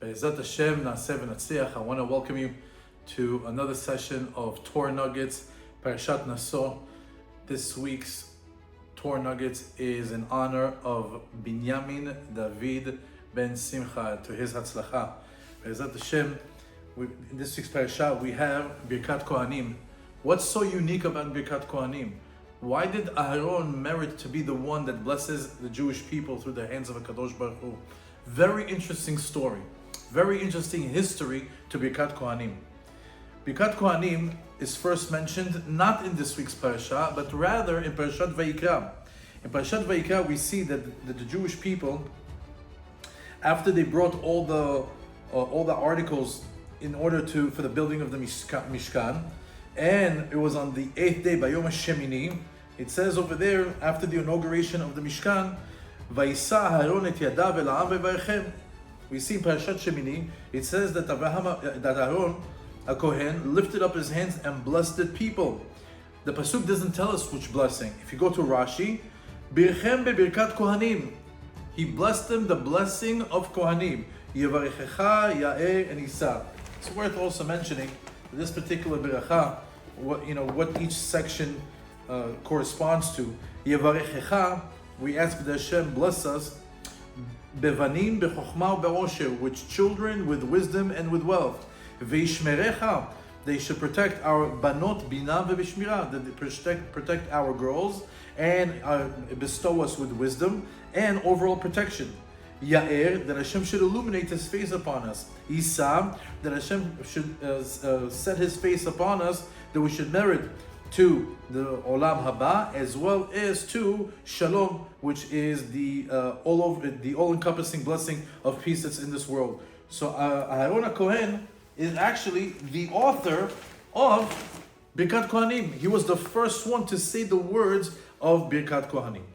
Be'ezrat Hashem, Na'aseh v'natzliach. I want to welcome you to another session of Torah Nuggets, Parashat Naso. This week's Torah Nuggets is in honor of Binyamin David ben Simcha, to his Hatzlacha. Be'ezrat Hashem, in this week's Parashat we have Birkat Kohanim. What's so unique about Birkat Kohanim? Why did Aharon merit to be the one that blesses the Jewish people through the hands of a Kadosh Baruch Hu? Very interesting story. Very interesting history to Birkat Kohanim. Birkat Kohanim is first mentioned not in this week's parasha, but rather in Parashat Vayikra. In Parashat Vayikra, we see that the Jewish people, after they brought all the articles in order for the building of the Mishkan, and it was on the 8th day, Bayom HaShemini, it says over there, after the inauguration of the Mishkan, Vayisa Aharon et yadav el ha'am v'yvarchem. We see in Parashat Shemini, it says that Aharon, a Kohen, lifted up his hands and blessed the people. The Pasuk doesn't tell us which blessing. If you go to Rashi, Birchem beBirkat Kohanim. He blessed them the blessing of Kohanim. Yevarechecha, Ya'er, and Isa. It's worth also mentioning this particular beracha, what each section corresponds to. Yevarechecha, we ask that Hashem bless us, Bevanim bechokma u'be'osher, which children with wisdom and with wealth. Veishmerecha, they should protect our banot bina ve'bishmira, that they protect our girls and bestow us with wisdom and overall protection. Ya'er, that Hashem should illuminate His face upon us. Isa, that Hashem should set His face upon us, that we should merit to the Olam Haba, as well as to Shalom, which is the all-encompassing blessing of peace that's in this world. So Aharon Kohen is actually the author of Birkat Kohanim. He was the first one to say the words of Birkat Kohanim.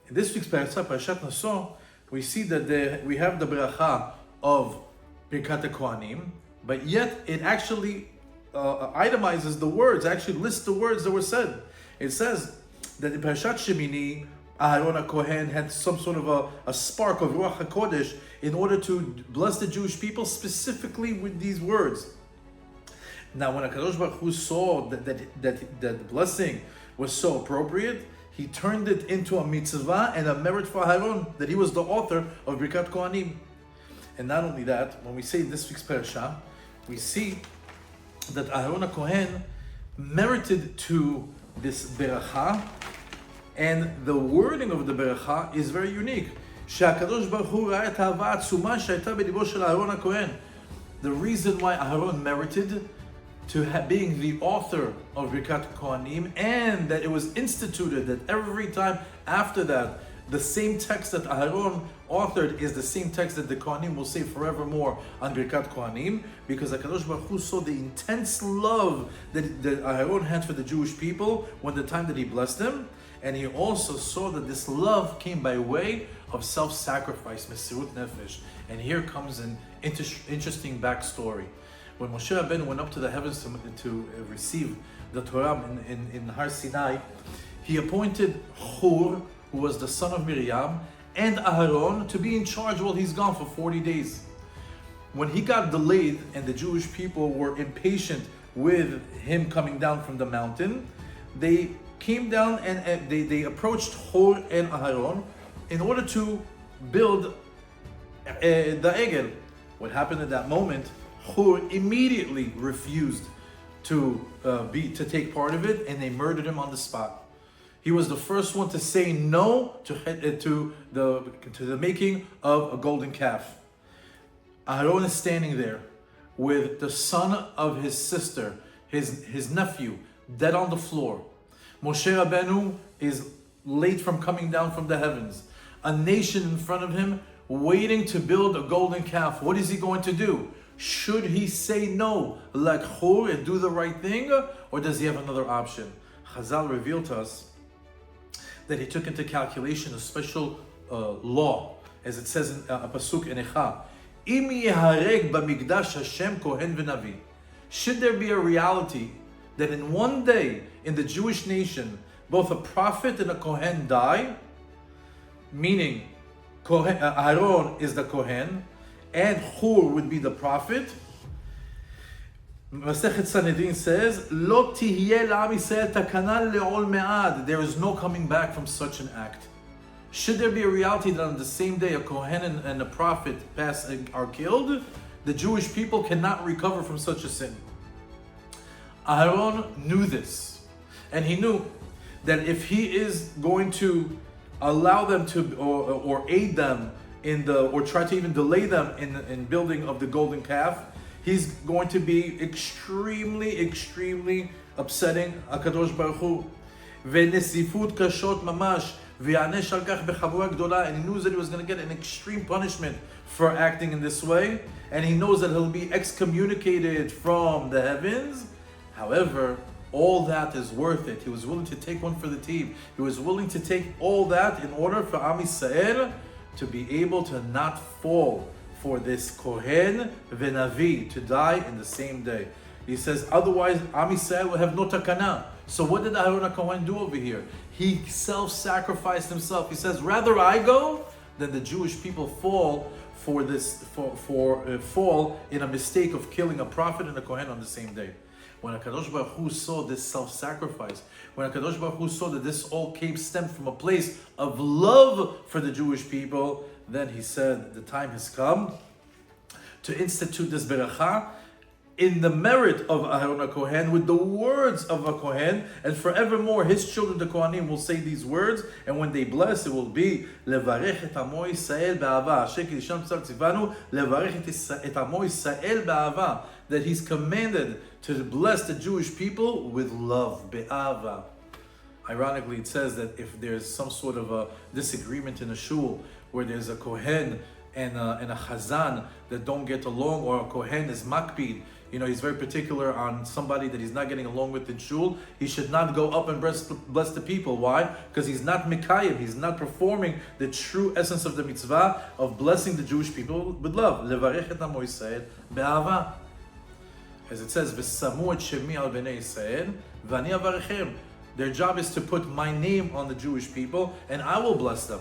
In this week's Parashat Naso, we see that we have the bracha of Birkat Kohanim, but yet it actually itemizes the words, actually lists the words that were said. It says that in Parashat Shemini, Aharon Kohen had some sort of a spark of Ruach HaKodesh in order to bless the Jewish people specifically with these words. Now, when HaKadosh Baruch Hu saw that the blessing was so appropriate, he turned it into a mitzvah and a merit for Aharon, that he was the author of Birkat Kohanim. And not only that, when we say this week's parasha, we see that Aharon Kohen merited to this beracha, and the wording of the beracha is very unique. The reason why Aharon merited to being the author of Birkat Kohanim, and that it was instituted that every time after that, the same text that Aharon authored is the same text that the Kohanim will say forevermore on Birkat Kohanim, because HaKadosh Baruch Hu saw the intense love that Aharon had for the Jewish people when the time that he blessed them, and he also saw that this love came by way of self-sacrifice, Mesirut Nefesh. And here comes an interesting backstory. When Moshe Rabbeinu went up to the heavens to receive the Torah in Har Sinai, he appointed Hur, who was the son of Miriam, and Aharon to be in charge while he's gone for 40 days. When he got delayed and the Jewish people were impatient with him coming down from the mountain, they came down and they approached Hur and Aharon in order to build the Egel. What happened at that moment? Hur immediately refused to take part of it, and they murdered him on the spot. He was the first one to say no to the making of a golden calf. Aharon is standing there with the son of his sister, his nephew, dead on the floor. Moshe Rabbeinu is late from coming down from the heavens. A nation in front of him waiting to build a golden calf. What is he going to do? Should he say no, like Hur, and do the right thing, or does he have another option? Chazal revealed to us that he took into calculation a special law, as it says in a pasuk in Echa. Im yihareg b'mikdash Hashem kohen v'navi. Should there be a reality that in one day in the Jewish nation, both a prophet and a kohen die, meaning Aharon is the kohen, and Hur would be the prophet. Masechet Sanhedrin says, "Lo tihye la'am Yisrael takana le'ol me'ad." There is no coming back from such an act. Should there be a reality that on the same day a Kohen and a prophet are killed, the Jewish people cannot recover from such a sin. Aaron knew this, and he knew that if he is going to allow them to or aid them or try to even delay them in building of the golden calf, he's going to be extremely upsetting HaKadosh Baruch Hu. V'nesifut kashot mamash v'yanesh al kach b'chavura gdola. And he knew that he was going to get an extreme punishment for acting in this way, and he knows that he'll be excommunicated from the heavens. However, all that is worth it. He was willing to take one for the team. He was willing to take all that in order for Am Yisrael to be able to not fall for this Kohen v'Navi to die in the same day. He says, otherwise Am Yisrael will have no takana. So what did Aaron HaKohen do over here? He self-sacrificed himself. He says, rather I go than the Jewish people fall for this fall in a mistake of killing a prophet and a Kohen on the same day. When HaKadosh Baruch Hu saw this self-sacrifice, when HaKadosh Baruch Hu saw that this all stemmed from a place of love for the Jewish people, then he said, the time has come to institute this beracha in the merit of Aaron HaKohen, with the words of a Kohen, and forevermore his children, the Kohanim, will say these words, and when they bless, it will be levarech et amo Yisrael be'ava. Asher kiddushanu tzivanu levarech et amo Yisrael be'ava. That he's commanded to bless the Jewish people with love, be'ava. Ironically, it says that if there's some sort of a disagreement in a shul, where there's a Kohen and a Chazan that don't get along, or a Kohen is makpid, he's very particular on somebody that he's not getting along with in shul, he should not go up and bless the people. Why? Because he's not Mikayim, he's not performing the true essence of the mitzvah of blessing the Jewish people with love. Levarech et amo Yisrael be'ava. As it says, V'samu et shemi al bnei Yisrael, v'ani avarechem. Their job is to put my name on the Jewish people, and I will bless them.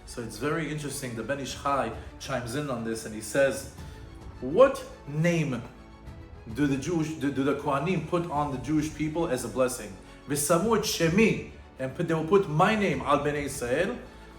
So it's very interesting. The Ben Ish Chai chimes in on this, and he says, what name do the Kohanim put on the Jewish people as a blessing? V'samu et shemi, and they will put my name, al bnei Yisrael,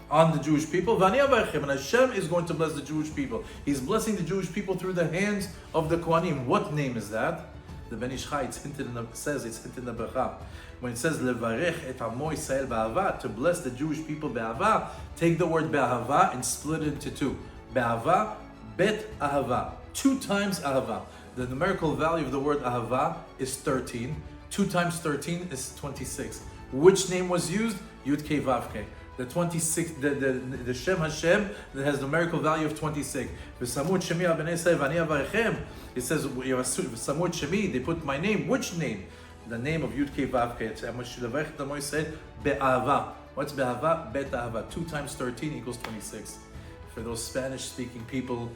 on the Jewish people. V'ani avarchem, and Hashem is going to bless the Jewish people. He's blessing the Jewish people through the hands of the Kohanim. What name is that? The Ben Ish Chai says it's hinted in the bracha. When it says levarech et amo Yisrael be'ava, to bless the Jewish people be'ava, take the word be'ava and split it into two. Be'ava, bet ahava. 2 times ahava. The numerical value of the word ahava is 13. 2 times 13 is 26. Which name was used? Yud Kei Vav Kei. The 26, the Shem Hashem that has numerical value of 26. V'samut shemi al bnei Yisrael v'ani avarechem. It says v'samut shemi. They put my name. Which name? The name of Yud Kei Vav Kei. Be'ava. What's be'ava? Bet ahava. 2 times 13 equals 26. For those Spanish-speaking people,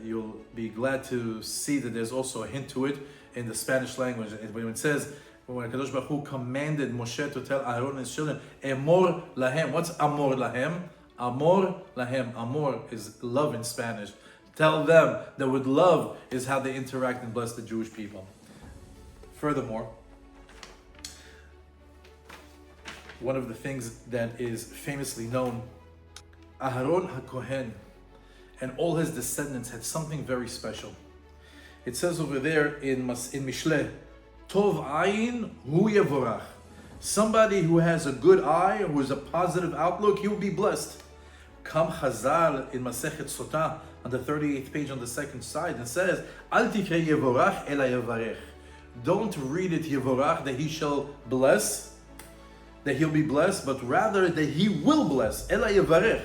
you'll be glad to see that there's also a hint to it in the Spanish language. When it says, when HaKadosh Baruch Hu commanded Moshe to tell Aaron and his children, Emor lahem. What's Amor lahem? Amor lahem. Amor is love in Spanish. Tell them that with love is how they interact and bless the Jewish people. Furthermore, one of the things that is famously known, Aaron HaKohen and all his descendants had something very special. It says over there in Mishleh, Tov ayin hu yevorach. Somebody who has a good eye, who has a positive outlook, he will be blessed. Kam Chazal in Masechet Sotah on the 38th page on the second side, and says, Al tikrei yevorach ela yevarech. Don't read it yevorach, that he shall bless, that he'll be blessed, but rather that he will bless. Ela yevarech,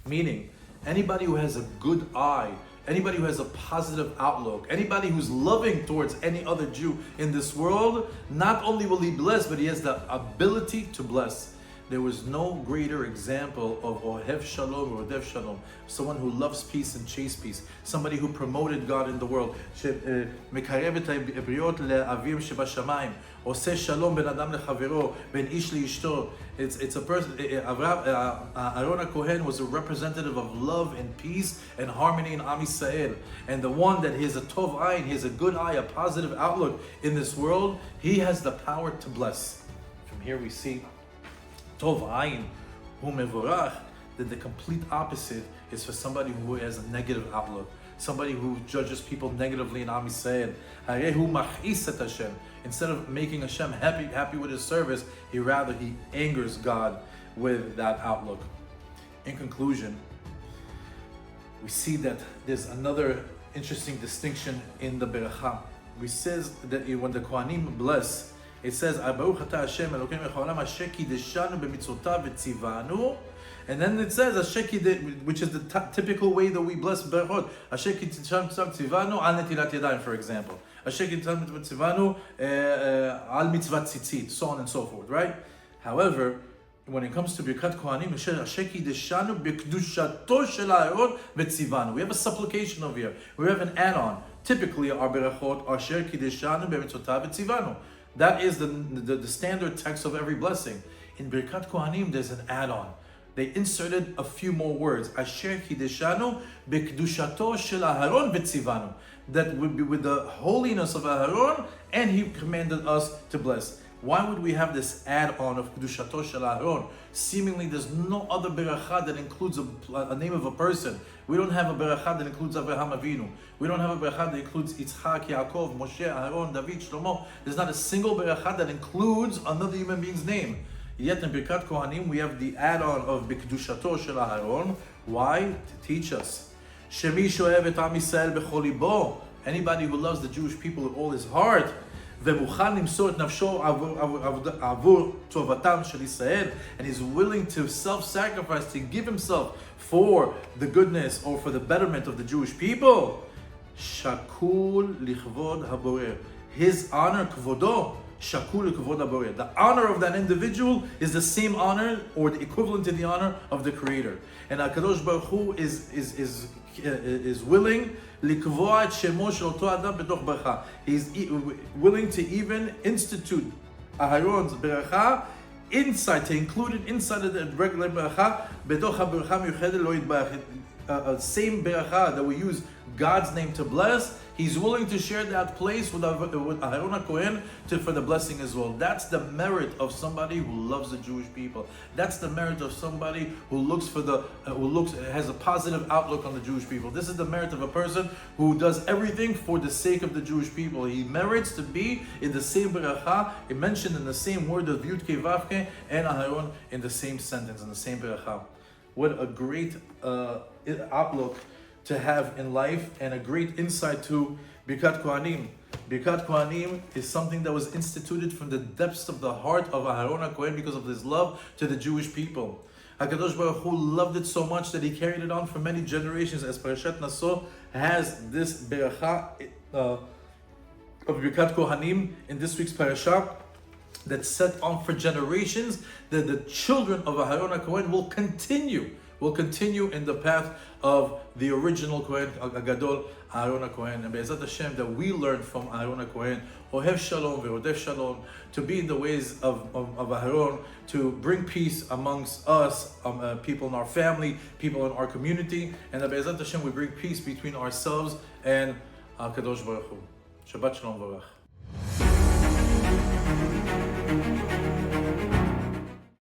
meaning anybody who has a good eye, anybody who has a positive outlook, anybody who's loving towards any other Jew in this world, not only will he bless, but he has the ability to bless. there was no greater example of Ohev Shalom or Odev Shalom, someone who loves peace and chase peace, somebody who promoted God in the world. מקרב את הבריות לאביו שבשמיים, עושה שלום בין אדם לחברו, בין איש לאשתו. It's a person. Aaron HaKohen was a representative of love and peace and harmony in Am Yisrael, and the one that he has a tov ayin, he has a good eye, a positive outlook in this world. He has the power to bless. From here we see tov ayin, hu mevorach, that the complete opposite is for somebody who has a negative outlook, somebody who judges people negatively in Am Yisrael. Harehu mach'is et Hashem. Instead of making Hashem happy with his service, he angers God with that outlook. In conclusion, we see that there's another interesting distinction in the beracha. We says that when the Kohanim bless, it says, Baruch atah Hashem Elokeinu melech haolam asher kideshanu b'mitzvotav v'tzivanu. And then it says, which is the typical way that we bless berachot. Asher kideshanu tzivanu al netilat yadayim, for example. Asher kideshanu tzivanu al mitzvat tzitzit, so on and so forth, right? However, when it comes to Birkat Kohanim, Asher kideshanu b'kedushato shel Aaron v'tzivanu. We have a supplication over here. We have an add-on. Typically, our berachot, Asher kideshanu b'mitzvotav v'tzivanu. That is the standard text of every blessing. In Birkat Kohanim, there's an add-on. They inserted a few more words. Asher kideshanu b'kedushato shel Aharon v'tzivanu. That would be with the holiness of Aharon, and he commanded us to bless. Why would we have this add-on of kedushato shel Aharon? Seemingly, there's no other beracha that includes a name of a person. We don't have a beracha that includes Avraham Avinu. We don't have a beracha that includes Yitzchak, Yaakov, Moshe, Aharon, David, Shlomo. There's not a single beracha that includes another human being's name. Yet in Birkat Kohanim, we have the add-on of B'kedushato shel Aharon. Why? To teach us. Shemi shoev et Am Yisrael b'chol libo. Anybody who loves the Jewish people with all his heart, ומוכן למסור את נפשו עבור טובתם של ישראל, and he's willing to self-sacrifice, to give himself for the goodness or for the betterment of the Jewish people. שקול לכבוד הבורא. His honor, כבודו, שקול לכבוד הבורא. The honor of that individual is the same honor or the equivalent to the honor of the Creator. And HaKadosh Baruch Hu is willing לקבוע את שמו של אותו אדם בתוך ברכה. He's willing to even institute Aharon's ברכה inside, to include it inside of the regular ברכה, בתוך הברכה מיוחדת לא יתברך. Same ברכה that we use God's name to bless, he's willing to share that place with Aharon HaKohen for the blessing as well. That's the merit of somebody who loves the Jewish people. That's the merit of somebody who has a positive outlook on the Jewish people. This is the merit of a person who does everything for the sake of the Jewish people. He merits to be in the same beracha, mentioned in the same word of Yud Kei Vav Kei and Aharon in the same sentence, in the same beracha. What a great outlook to have in life, and a great insight to Birkat Kohanim. Birkat Kohanim is something that was instituted from the depths of the heart of Aharon HaKohen because of his love to the Jewish people. HaKadosh Baruch Hu loved it so much that he carried it on for many generations, as Parashat Naso has this beracha of Birkat Kohanim in this week's parasha, that's set on for generations, that the children of Aharon HaKohen will continue in the path of the original Kohen Gadol, Aharon HaKohen. And Be'ezat Hashem, that we learn from Aharon HaKohen, Ohev Shalom ve'Odef Shalom, to be in the ways of Aharon, to bring peace amongst us, people in our family, people in our community, and that Be'ezat Hashem we bring peace between ourselves and Kadosh Baruch Hu. Shabbat Shalom Varach.